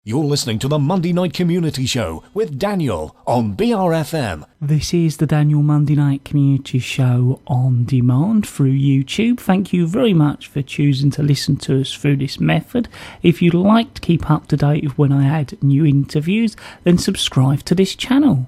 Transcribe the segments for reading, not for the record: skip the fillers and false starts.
You're listening to the Monday Night Community Show with Daniel on BRFM. This is the Daniel Monday Night Community Show on demand through YouTube. Thank you very much for choosing to listen to us through this method. If you'd like to keep up to date with when I add new interviews, then subscribe to this channel.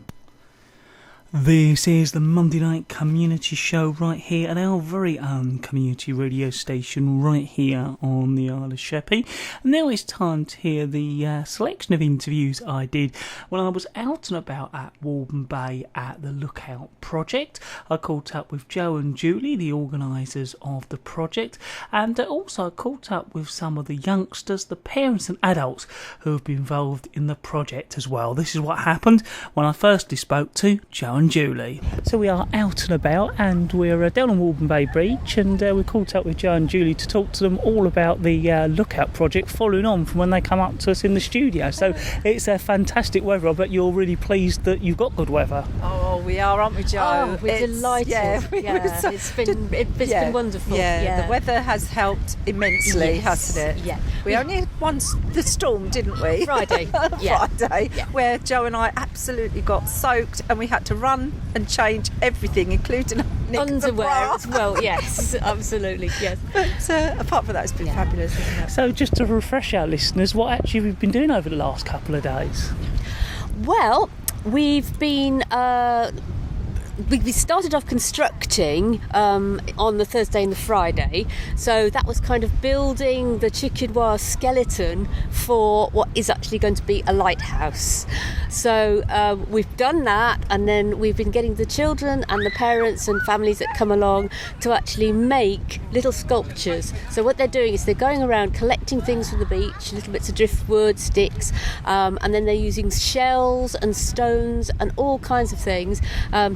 This is the Monday Night Community Show right here at our very own community radio station right here on the Isle of Sheppey. And now it's time to hear the selection of interviews I did when I was out and about at Warden Bay at the Lookout Project. I caught up with Joe and Julie, the organisers of the project, and also caught up with some of the youngsters, the parents and adults who have been involved in the project as well. This is what happened when I firstly spoke to Joe and Julie. So we are out and about, and we're down on Warden Bay Beach, and we caught up with Joe and Julie to talk to them all about the Lookout project, following on from when they come up to us in the studio. So it's a fantastic weather. I bet you're really pleased that you've got good weather. Oh, we are, aren't we, Joe? Oh, we're delighted. Yeah, it's been wonderful. Yeah, the weather has helped immensely, hasn't it? Yeah. We only had the storm, didn't we? Friday. Friday, where Joe and I absolutely got soaked, and we had to run and change everything, including underwear as well. Yes, absolutely. Yes. But apart from that, it's been fabulous, isn't it? So just to refresh our listeners, what actually have you been doing over the last couple of days? Well, we've been. We started off constructing on the Thursday and the Friday, so that was kind of building the Chickadewa skeleton for what is actually going to be a lighthouse. So we've done that, and then we've been getting the children and the parents and families that come along to actually make little sculptures. So what they're doing is they're going around collecting things from the beach, little bits of driftwood, sticks, and then they're using shells and stones and all kinds of things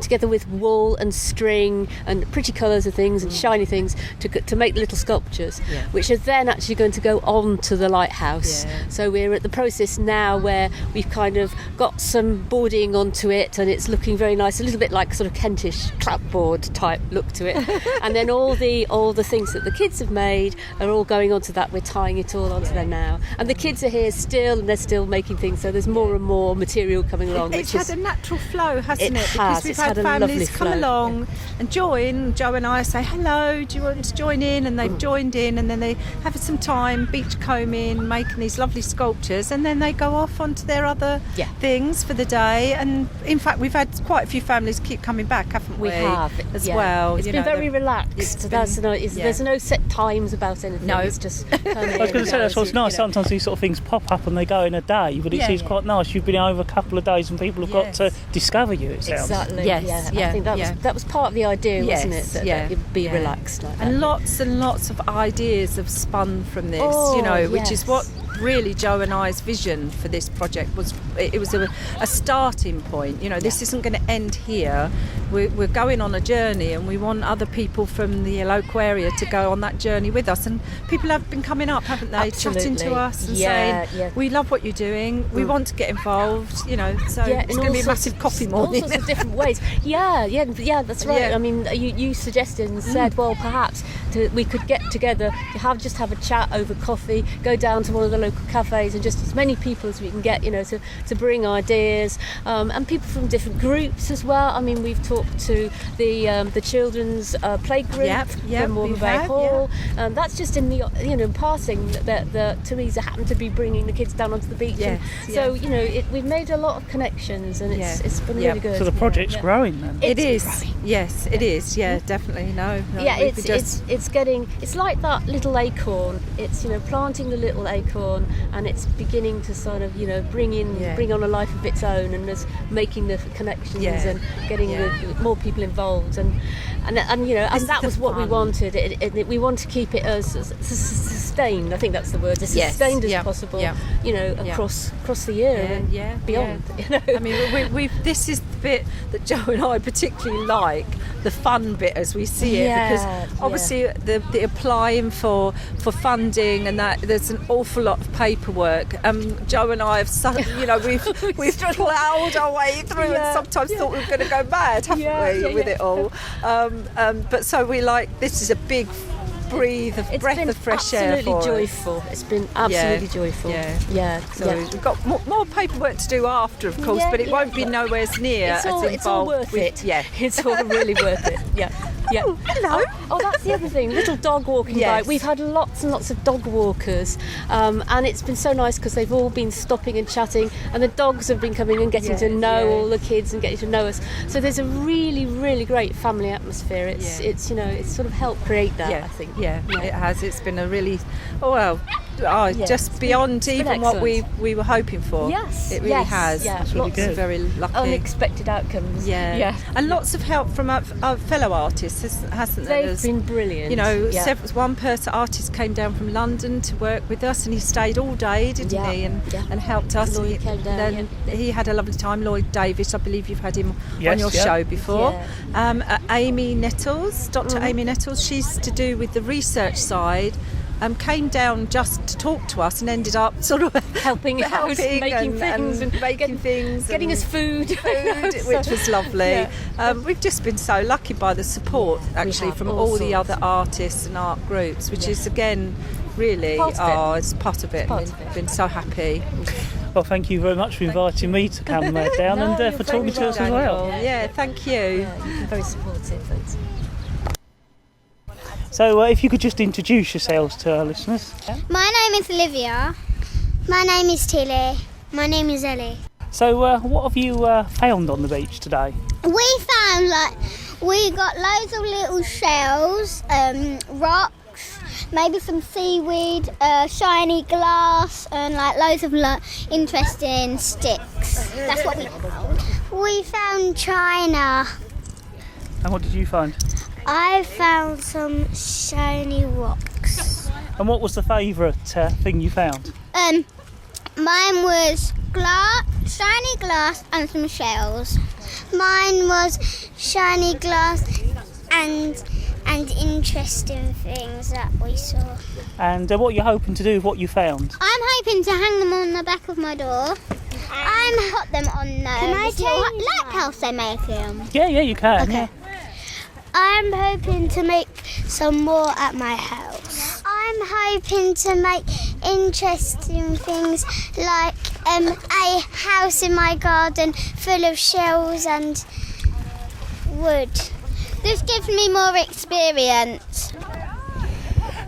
together with wool and string and pretty colours of things and shiny things to make little sculptures, which are then actually going to go on to the lighthouse. So we're at the process now where we've kind of got some boarding onto it, and it's looking very nice, a little bit like sort of Kentish clapboard type look to it. And then all the things that the kids have made are all going onto that. We're tying it all onto them now, and the kids are here still, and they're still making things, so there's more and more material coming along. It's had a natural flow, hasn't it? Because we've had families come along and join. Joe and I say, hello, do you want to join in? And they've joined in, and then they have some time beachcombing, making these lovely sculptures, and then they go off onto their other things for the day. And in fact, we've had quite a few families keep coming back, haven't we? We have as well. It's been very relaxed. There's no set times about anything. No, it's just. I was going to say that's what's nice. Sometimes these sort of things pop up and they go in a day, but it seems quite nice. You've been over a couple of days and people have got to discover you. It sounds. Exactly. Yes. I think that was part of the idea, wasn't it? That you'd be relaxed like that. And lots and lots of ideas have spun from this. Which is what really Joe and I's vision for this project was. It was a starting point. This isn't going to end here. We're going on a journey, and we want other people from the local area to go on that journey with us. And people have been coming up, haven't they? Absolutely. Chatting to us and saying, we love what you're doing, we want to get involved, so it's going to be a massive coffee morning. All sorts of different ways. That's right. I mean, you suggested and said, well, perhaps we could get together to have a chat over coffee, go down to one of the local cafes, and just as many people as we can get, to bring ideas, and people from different groups as well. I mean, we've talked to the children's play group from Warden Bay Hall, and that's just in the passing that Teresa happened to be bringing the kids down onto the beach. So we've made a lot of connections, and it's been really good. So the project's growing then. It is. Growing. Yes, it is. Yeah, definitely. It's like that little acorn. It's planting the little acorn, and it's beginning to sort of bring on a life of its own, and just making the connections and getting more people involved, and that was what we wanted. We want to keep it as sustained. I think that's the word. As sustained as possible. Across the year and beyond. I mean, this is the bit that Joe and I particularly like, the fun bit as we see it, because obviously the applying for funding and that there's an awful lot of paperwork. Joe and I have we've ploughed our way through and sometimes thought we were going to go mad, haven't we, with it all. But so we this is a big breathe a breath of fresh air for us. joyful. It's been absolutely joyful. Yeah. So we've got more paperwork to do after, of course, but it won't be nowhere near It's as all, involved. it's all worth it. Yeah. It's all really worth it. Yeah. Oh, hello. Oh, that's the other thing. Little dog walking Yes. by. We've had lots and lots of dog walkers, and it's been so nice because they've all been stopping and chatting, and the dogs have been coming and getting to know all the kids and getting to know us. So there's a really, really great family atmosphere. It's it's sort of helped create that. I think. Yeah, it has. It's been a really just beyond been even what excellent. we were hoping for. Yes, it really yes, has. yeah. It's really Lots good. of very lucky. Unexpected outcomes. Yeah, and lots of help from our fellow artists, hasn't there? They've been brilliant. You know, one artist came down from London to work with us, and he stayed all day, didn't he? And helped us. Lloyd came down, then he had a lovely time. Lloyd Davis, I believe you've had him on Yes, your yeah. show before. Yeah. Amy Nettles, Dr. Amy Nettles, she's to do with the research side. Came down just to talk to us and ended up sort of helping out, making things and getting us food, which was lovely. We've just been so lucky by the support actually from all the other artists and art groups, which is again really it's part of it. We've been so happy. Well, thank you very much for inviting me to come down and for talking to us as well. Yeah, thank you. Yeah, you've been very supportive. Thanks. So if you could just introduce yourselves to our listeners. My name is Olivia. My name is Tilly. My name is Ellie. So what have you found on the beach today? We got loads of little shells, rocks, maybe some seaweed, shiny glass, and loads of interesting sticks. That's what we found. We found china. And what did you find? I found some shiny rocks. And what was the favourite thing you found? Mine was shiny glass and some shells. Mine was shiny glass and interesting things that we saw. And what are you hoping to do with what you found? I'm hoping to hang them on the back of my door. I'm put them on the lighthouse they make them. Yeah, you can. Okay. I'm hoping to make some more at my house. I'm hoping to make interesting things like a house in my garden full of shells and wood. This gives me more experience.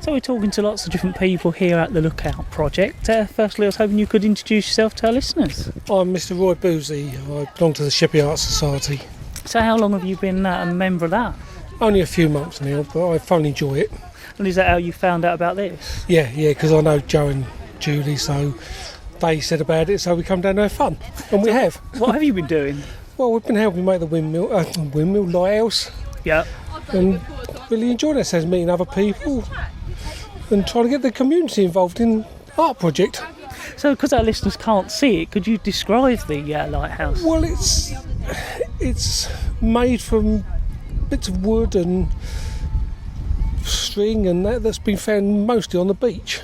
So we're talking to lots of different people here at the Lookout Project. Firstly, I was hoping you could introduce yourself to our listeners. I'm Mr. Roy Boozy. I belong to the Sheppey Art Society. So how long have you been a member of that? Only a few months now, but I thoroughly enjoy it. And is that how you found out about this? Yeah, because I know Joe and Julie, so they said about it, so we come down to have fun. And we have. What have you been doing? Well, we've been helping make the windmill lighthouse, Yeah. and really enjoying ourselves, meeting other people and trying to get the community involved in art project. So because our listeners can't see it, could you describe the lighthouse? Well, it's made from bits of wood and string and that's been found mostly on the beach.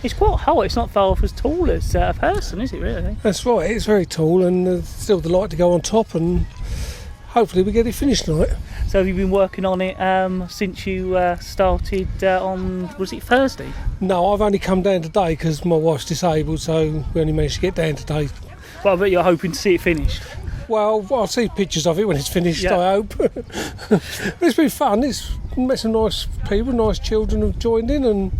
It's quite high, it's not far off as tall as a person, is it really? That's right, it's very tall and there's still the light to go on top and hopefully we get it finished tonight. So have you been working on it since you started on, was it Thursday? No, I've only come down today because my wife's disabled, so we only managed to get down today. Well, I bet you're hoping to see it finished. Well, I'll see pictures of it when it's finished, Yeah. I hope. It's been fun, it's met some nice people, nice children have joined in and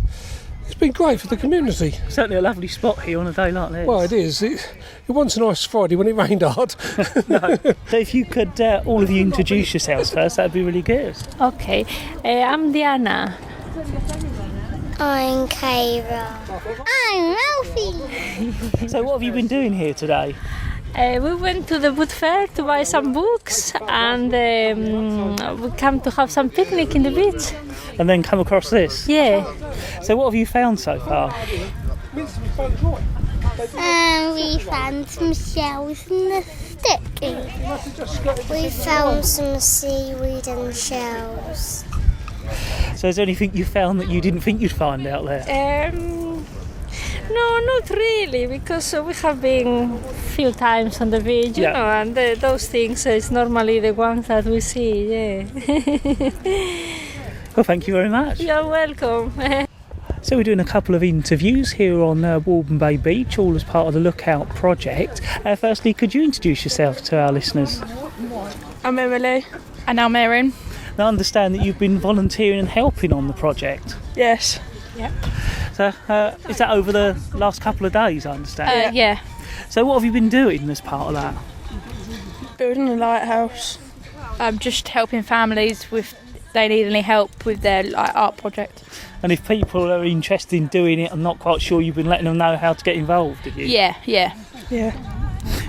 it's been great for the community. Certainly a lovely spot here on a day like this. Well, it is. It wasn't a nice Friday when it rained hard. No. So if you could, all of you introduce yourselves first, that'd be really good. Okay, I'm Diana. I'm Kayra. I'm Ralphie. So what have you been doing here today? We went to the book fair to buy some books and we come to have some picnic in the beach. And then come across this? Yeah. So what have you found so far? We found some shells and a stick. We found some seaweed and shells. So is there anything you found that you didn't think you'd find out there? No, not really, because we have been a few times on the beach, you know, and those things is normally the ones that we see, yeah. Well, thank you very much. You're welcome. So we're doing a couple of interviews here on Warden Bay Beach, all as part of the Lookout project. Firstly, could you introduce yourself to our listeners? I'm Emily. And I'm Erin. I understand that you've been volunteering and helping on the project. Yes. So is that over the last couple of days, I understand? Yeah. So what have you been doing as part of that? Building a lighthouse. Just helping families if they need any help with their art project. And if people are interested in doing it, I'm not quite sure you've been letting them know how to get involved, have you? Yeah. Yeah.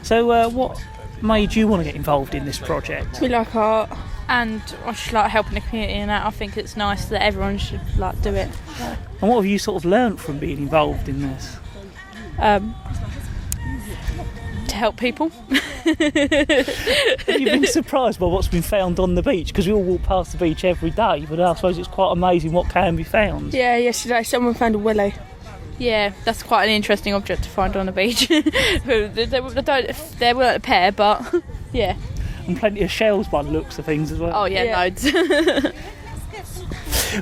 So what made you want to get involved in this project? We like art. And I just like helping the community, and that I think it's nice that everyone should do it. And what have you sort of learnt from being involved in this? To help people. Have you been surprised by what's been found on the beach? Because we all walk past the beach every day, but I suppose it's quite amazing what can be found. Yeah, yesterday someone found a willy. Yeah, that's quite an interesting object to find on the beach. They weren't a pair, but yeah. And plenty of shells by the looks of things as well. Oh yeah. Loads.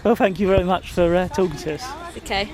Well, thank you very much for talking to us. Okay.